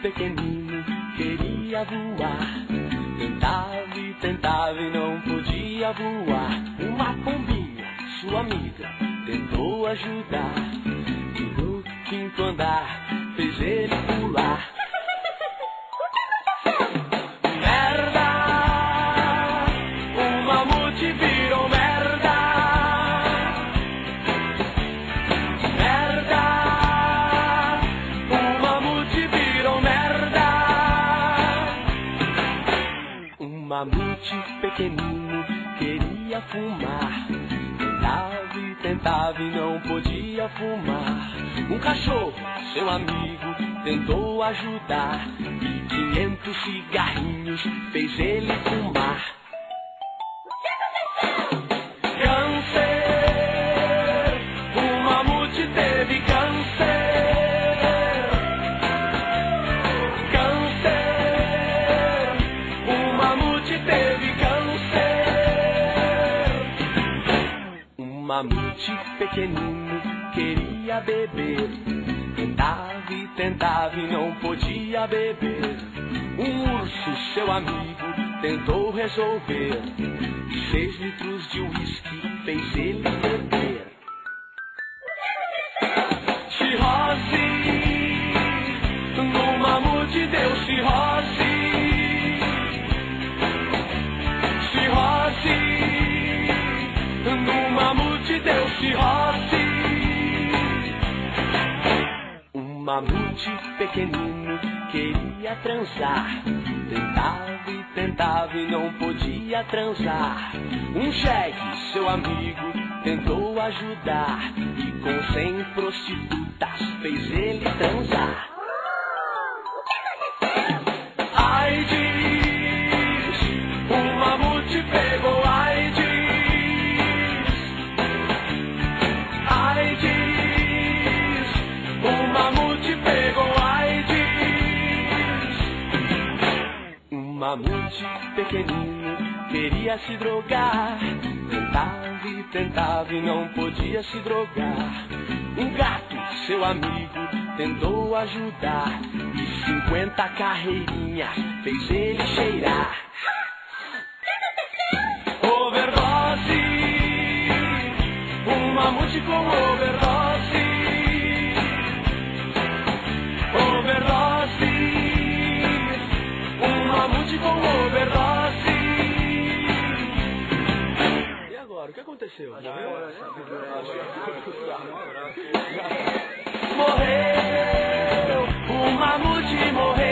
pequenino queria voar. Tentava e não podia voar. Uma pombinha, sua amiga, tentou ajudar. E no quinto andar fez ele pular. Merda! O mamute virou merda! Merda! O mamute virou merda! Um mamute pequenino queria fumar. Tentava e não podia fumar. Um cachorro, seu amigo, tentou ajudar. E 500 cigarrinhos fez ele fumar. Câncer! O mamute teve câncer! Câncer! O mamute teve câncer! Um mamute pequenino queria beber. Tentava e não podia beber. Um urso, seu amigo, tentou resolver. 6 litros de uísque fez ele beber. Cirrose! No mamute deu cirrose! Cirrose! No mamute deu cirrose! Um mamute pequenino queria transar. Tentava e não podia transar. Um jegue, seu amigo, tentou ajudar. E com 100 prostitutas fez ele transar. AIDS! O mamute pegou AIDS! AIDS! O mamute pegou AIDS! Um mamute pequenino queria se drogar. Tentava e não podia se drogar. Um gato, seu amigo, tentou ajudar. E 50 carreirinhas fez ele cheirar. Overdose! Um mamute com overdose! Overdose! Um mamute com overdose! E agora, o que aconteceu? Morreu! O mamute morreu!